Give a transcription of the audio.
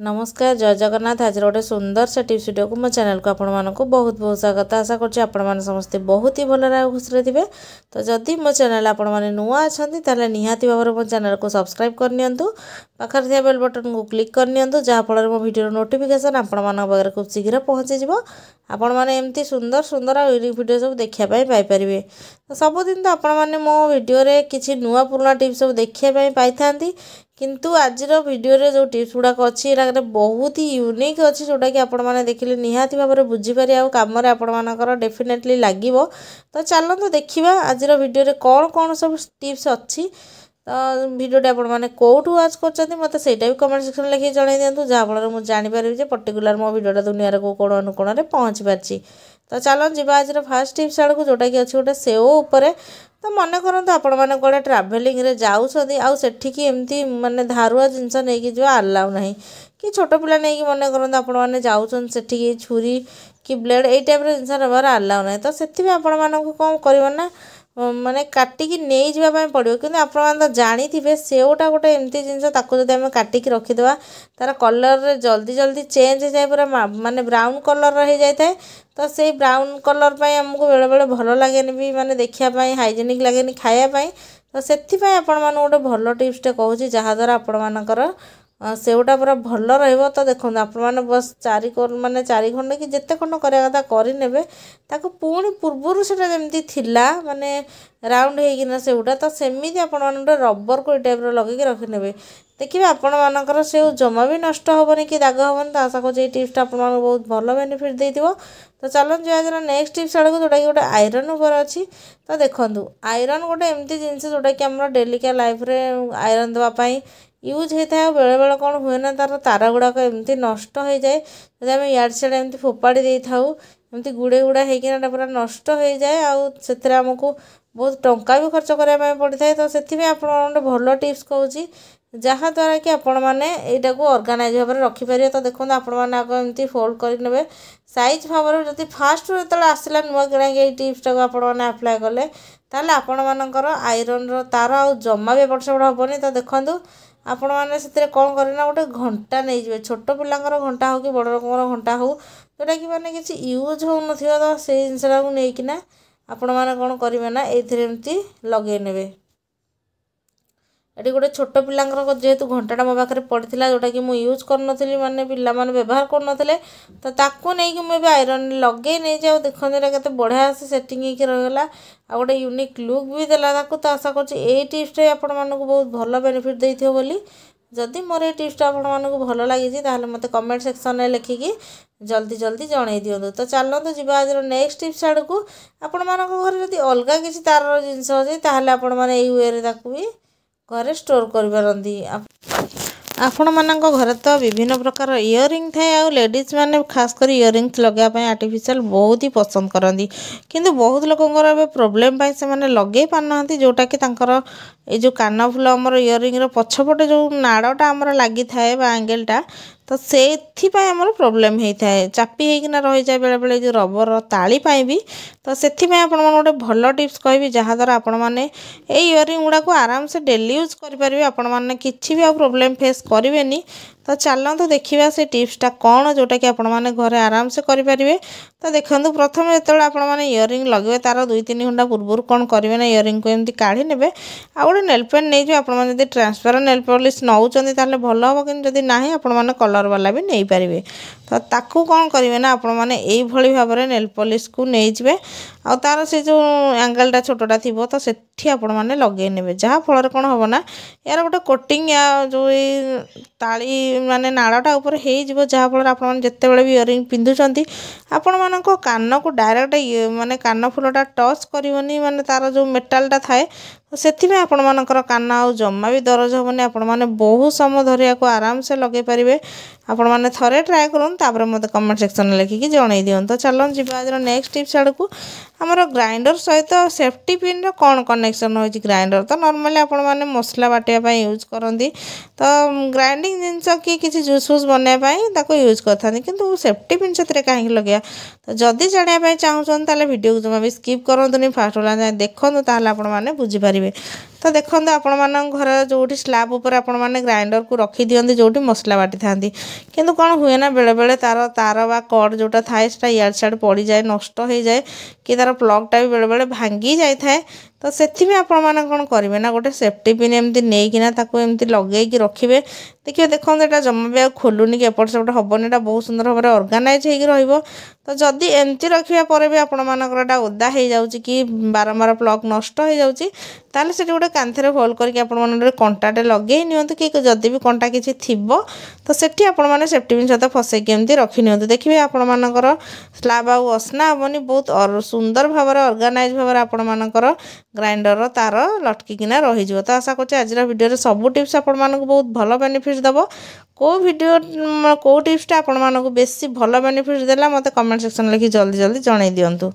नमस्कार जय जगन्नाथ। आज गोटे सुंदर से टिप्स वीडियो को मो चैनल को आपण मानक बहुत बहुत स्वागत। आशा करछि आपण माने समस्ते बहुत ही भल रहा खुशी थे। तो जदि मो चैनल आपण माने नुआ अछंती ताले निहाती भाव मो चैनल को सब्सक्राइब कर नियंतु, पाखर थिया बेल बटन को क्लिक कर नियंतु, जहाँ फल मो वीडियो नोटिफिकेशन आपण मानक पाखरे खूब शीघ्र पहुँची जिवो। आपण माने एमती सुंदर सुंदर आ यूनिक वीडियो सब देखिया पाई पारिबे। तो सबुदिन तो आपण माने मो वीडियो रे किछि नुआ पुराना टिप्स सब देखिया पाई थांती, किंतु आज वीडियो रे जो टिप्स गुड़ाक अच्छी बहुत ही यूनिक अच्छी, जोटा कि आपण मैंने देखिले निहाती भाव में बुझीपारे आ कम आपर डेफिनेटली लगे। तो चलते देखा आज वीडियो रे कौन कौन सब टिप्स अच्छी। तो वीडियो आपण मैंने कौटू वाच कर मत से कमेंट सेक्शन लिखिए जन दिंतु, जहाँफल मुझे जापर पर्टिकुलर मो वीडियो दुनिया को कोण अनुकोण में पहुँची पार्ची। तो चलो जीवा आज फास्ट टिप्स आड़ को, जोटा कि अच्छी गोटे सेव उपर। तो मन करते आपण मैंने कौड़े ट्राभेलिंग रे जाऊँगी आठिकी एमती मानने धारुआ जिनस नहीं जो अलाउ ना कि छोट पिला नहीं मन करते आपण मैंने जाऊँगी छुरी कि ब्लेड यही टाइप जिनस नबार अलाउ ना। तो से आपण मानक कौन करना माने काटिकी नहीं जावाई पड़ो, कि आप जानी सेवटा गोटे एमती जिनस जब आम काटिकी रखीदे तार कलर जल्दी जल्दी चेंज हो जाए, पूरा माने ब्राउन कलर हो जाए। तो से ब्राउन कलर पर आमको बेले बेले भल लगे भी, माने देखापी हाइजेनिक लगे खायापी। तो से आपण मान गोटे भल टिप्सटे कहूँ, जहाँद्वारा आपण मानकर सेवटा पूरा भल रहिबो। तो देखो आप बस माने चारि खंड कि जिते खंड करा कथा करे पुणी पूर्वर से जमी थिला माने राउंड होना सेवटा। तो सेमती आपण गोटे रबर को टाइप लगे रखिने देखिए आपण मानकर सेव जमा भी नष्ट हेनी कि दाग हेनी। तो आशा कर टिप्सटा आप बहुत भल बेनिफिट देथिबो। तो चलो जो आज नेक्स्ट टिप्स आड़ को, जोटा कि गोटे आयरन उपर अच्छी। तो देखो आयरन गोटे एमती जिनस जोटा कि आम डेलिका लाइफ रे आयरन देवाई यूज होता है। बेले बेले कौन हुए ना तार तार गुड़ाक एमती नष्ट हो जाए, जब आम इड सियाड़े एमती फोपाड़ी दे था एमती गुड़े गुड़ा होना पूरा नष्ट हो जाए, आउ आमको बहुत टंका भी खर्च करने पड़ता है। तो से आप भल टिप्स कहूँ, जहाँद्वारा कि आपण मैंने यहाँ को ऑर्गेनाइज भाव में रखिपारे। तो देखो आपण मैंने आगे एमती फोल्ड करे साइज भाव में, जब फास्ट जो आसला नुआ किणा ये टिप्सटा को आपण मैंने आप्लाय कले ताले आपण मानकर आयरन तार आ जमा भी एपट सेपट हेनी। तो देखो आपण मैंने से कौन करना गोटे घंटा नहीं जाए, छोट पिलांकर घंटा हो कि बड़ लोकर घंटा हो, जोटा कि माने किसी यूज हो न। तो से जिनसा नहीं आपण मैंने कौन करेंगे ना एमती लगे ने। ये गोटे छोट पिलांकर जेहेतु घंटाटा मो पाखे पड़ा, जोटा कि मुझे यूज कर माने पिला माने व्यवहार करते। तो ताकू नहीं मुझे आयरन लगे नहीं जाओ, देखते के बढ़िया से सेटिंग होकर रहीगला आ गोटे यूनिक लुक भी देला। तो आशा कर टिप्सटे आपण मानक बहुत भल बेनिफिट देथिबो बोली। जदि मोर ये टिप्सटा आपण मानक भल लगी ताहले मते कमेंट सेक्शन में लिखिकी जल्दी जल्दी जन दिंतु। तो चलते जी आज नेक्स्ट टिप्स आड़ को, आपण मानक घर जब अलग किसी तार जिनस अच्छे ताहले आपण माने एई वे रे भी घरे स्टोर करपारती। आपण मानक घर तो विभिन्न प्रकार इयरिंग थाए, आ लेडीज मैंने खास कर इयरिंग्स लगापी आर्टिफिशियल बहुत ही पसंद करती, किंतु बहुत लोकर प्रोब्लेम से मैंने लगे पाना, जोटा कि ये जो कान फुल आमर इयरिंग पछपटे जो नाड़टा आमर लगी थाए एंगेलटा, तो से आमर प्रोब्लेम होता है चापी होना रही जाए बेले बेले जो रबर ताली भी। तो से गोटे भल टिप्स कहि, जहाँद्वारा आपण मैंने इयरिंग गुड़ा को आराम से डेली यूज करेंगे, आपण मैंने किसी भी प्रोब्लेम फेस करेंगे। तो चलते देखा से टिप्सटा कौन, जोटा कि आपण मैंने घरे आराम से करेंगे। तो देखो प्रथम जो आपने इयरिंग लगे तार 2-3 घंटा पूर्व कौन करेंगे ना, इयरिंग को एमती काढ़ी ने आ गए नेल पेंट नहीं जो आप ट्रांसपेरेंट नेल पॉलिश नौकरी ताले भल हम, कि जदि ना आपने कलर वाला भी नहीं पारे। तो ताकू कौन करेंगे ना आपण मैंने यही भाव में नेल पॉलिश को नहीं जाए, आ तार से जो एंगलटा छोटा थी तो सेठी आपण मैंने लगे ने, जहाँ फल कौन हम ना यार गोटे कोटिंग या जो ताली माने नाड़टा ऊपर हो, जहाँफल आप जिते भी इयरिंग पिंधुंट आपण मान कान को डायरेक्ट माने कान फुलटा टच करनी, माने तार जो मेटालटा थाए। तो से आपण मानकर कान आ जमा भी दरज हेनी, आपण मैंने बहुत समय धरिया को आराम से लगे पारे। आपण मैंने थरे ट्राए करूँ मत कमेंट सेक्शन में लिखिकी जन दिखाँ। तो चलो जी आज नेक्स्ट टिप्स आड़ को, आमर ग्राइंडर सहित सेफ्टी पिन कौन कनेक्शन हो। ग्राइंडर तो नॉर्मली आपण मैंने मसला बाटिया यूज करती, तो ग्राइंडिंग जिनस कि किसी जूस फूस बनवाई यूज करते, किंतु सेफ्टी पिन से कहीं लगे। तो जदि जानापी चाहूँ वीडियो को जमा भी स्किप करूँ फास्ट वाला जाए देखूँ, ताल आप बुझीपारे। तो देखो आपण मान घर जो स्लाब उपर आपण मैंने ग्राइंडर को रखी दिखती जो मसला बाटी था किंतु कौन हुए ना बेले बेले तार तार बा कड जोटा थाए इयाड़ सियाड़ पड़ जाए नष्ट हो जाए कि तार प्लगटा भी बेले बेले भांगी जाए तो से आपण मैंने कौन करेंगे ना गोटे सेफ्टी पिन एमती नहीं एमती लगे रखिए देखिए देखो यहाँ जमा भी खोलुनि कि एपट सेपट हेनी एटा बहुत सुंदर भाव में ऑर्गेनाइज हो तो जदि एमती रखा पर भी आपण मानकर ओदा हो जाऊँगी कि बारंबार प्लग नष्ट हो जाऊँगी ताले से गोटे कांथरे होल करके आपण माने कंटाटे लगे नियंतु कि जदि भी कंटा किसी थी तो सेठी आपण माने सेफ्टी पिन सहित फसैकी एमती रखि नियंतु देखिए आपण मानकर स्लाब आउ असना हेनी बहुत सुंदर भाव में ऑर्गेनाइज भाव में आपण मानकर ग्राइंडर तार लटकिना रही तो आशा करছি आज वीडियो सब टिप्स आपण मानक बहुत भल बेनिफिट दबो को वीडियो को टिप्सटा आपण मानक बेसी भल बेनिफिट देला मते कमेंट सेक्शन लिखि जल्दी जल्दी जणाई दियंतु।